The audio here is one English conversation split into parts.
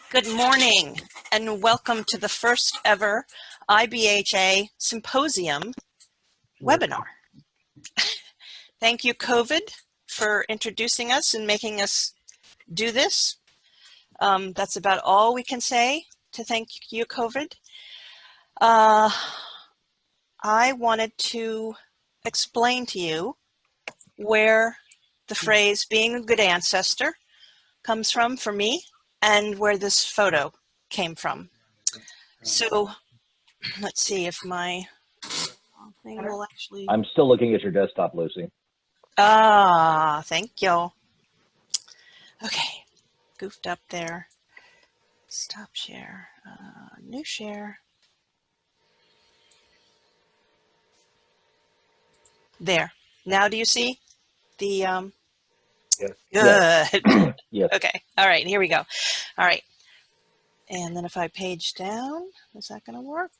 Good morning and welcome to the first ever IBHA Symposium webinar. Thank you, COVID, for introducing us and making us do this. That's about all we can say to thank you, COVID. I wanted to explain to you where the phrase being a good ancestor comes from for me and where this photo came from. So let's see if my thing will actually... I'm still looking at your desktop, Lucy. Thank you. Okay, goofed up there. Stop share, new share. There. Now do you see the, Yes. good. Yes. Yes. Okay, all right, here we go. All right. And then if I page down, is that gonna work?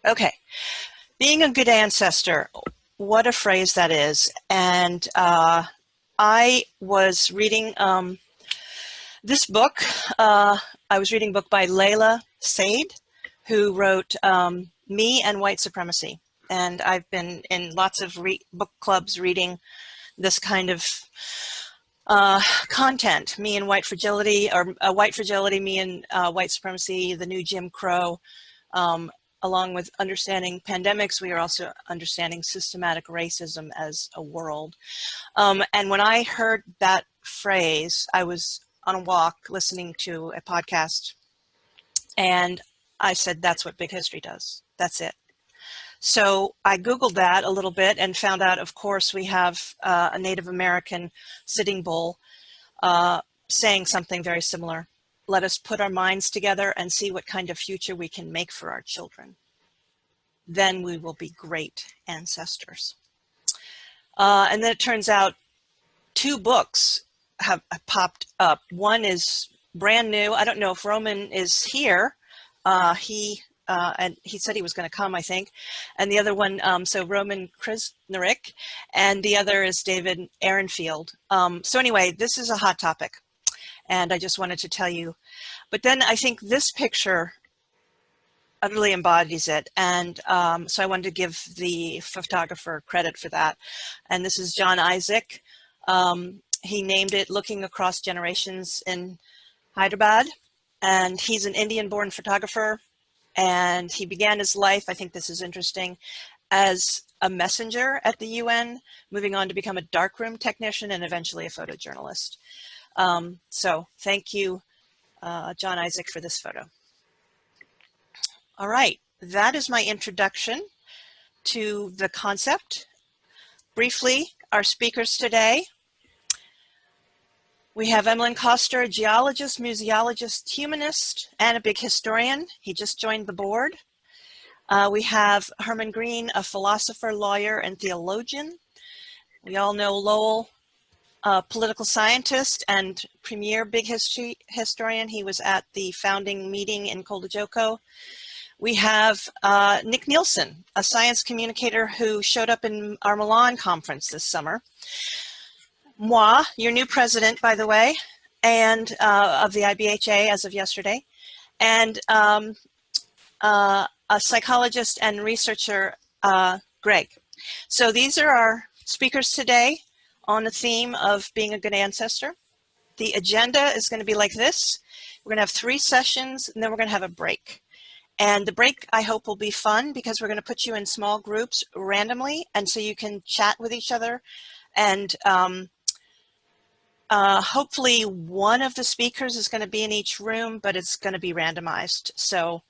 Okay, being a good ancestor, what a phrase that is. And I was reading this book. I was reading a book by Layla Said, who wrote Me and White Supremacy. And I've been in lots of book clubs reading this kind of content, Me and White Fragility, or White Fragility, Me and White Supremacy, The New Jim Crow. Along with understanding pandemics, we are also understanding systematic racism as a world. And when I heard that phrase, I was on a walk listening to a podcast, and I said, that's what Big History does. That's it. So I Googled that a little bit and found out, of course, we have a Native American Sitting Bull saying something very similar. Let us put our minds together and see what kind of future we can make for our children. Then we will be great ancestors. And then it turns out 2 books have popped up. One is brand new. I don't know if Roman is here. And he said he was going to come, I think. And the other one, so Roman Krisnerick, and the other is David Ehrenfield. So anyway, this is a hot topic, and I just wanted to tell you. But then I think this picture utterly embodies it, and so I wanted to give the photographer credit for that. And this is John Isaac. He named it Looking Across Generations in Hyderabad, and he's an Indian-born photographer, and he began his life, I think this is interesting, as a messenger at the UN, moving on to become a darkroom technician and eventually a photojournalist. So thank you, John Isaac, for this photo. All right, that is my introduction to the concept. Briefly, our speakers today. We have Emlyn Coster, a geologist, museologist, humanist, and a big historian. He just joined the board. We have Herman Green, a philosopher, lawyer, and theologian. We all know Lowell, a political scientist and premier big history historian. He was at the founding meeting in Coldejoko. We have Nick Nielsen, a science communicator who showed up in our Milan conference this summer. Moi, your new president, by the way, and of the IBHA as of yesterday, and a psychologist and researcher, Greg. So these are our speakers today on the theme of being a good ancestor. The agenda is going to be like this. We're going to have 3 sessions, and then we're going to have a break. And the break, I hope, will be fun because we're going to put you in small groups randomly, and so you can chat with each other. And hopefully one of the speakers is going to be in each room, but it's going to be randomized. So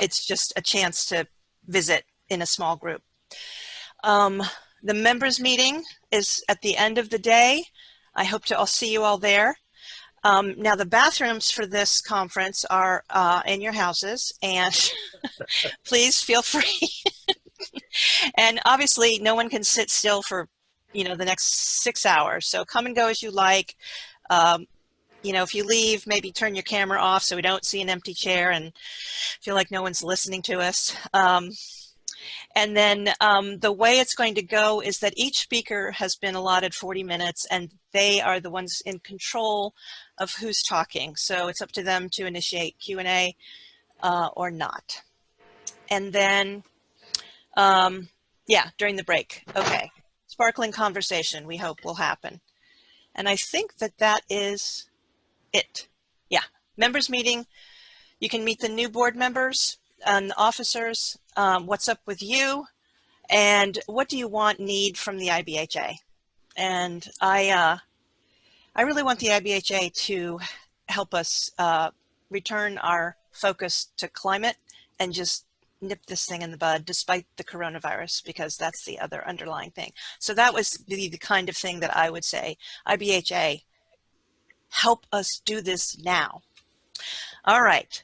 it's just a chance to visit in a small group. The members meeting is at the end of the day. I hope to I'll see you all there. Now the bathrooms for this conference are in your houses, and please feel free. And obviously no one can sit still for the next 6 hours. So come and go as you like. If you leave, maybe turn your camera off so we don't see an empty chair and feel like no one's listening to us. And then the way it's going to go is that each speaker has been allotted 40 minutes and they are the ones in control of who's talking. So it's up to them to initiate Q&A or not. And then, yeah, during the break. Okay. Sparkling conversation, we hope will happen. And I think that that is it. Yeah. Members meeting. You can meet the new board members and officers. What's up with you? And what do you need from the IBHA? And I really want the IBHA to help us return our focus to climate and just nip this thing in the bud despite the coronavirus, because that's the other underlying thing. So that was the kind of thing that I would say, IBHA, help us do this now. All right.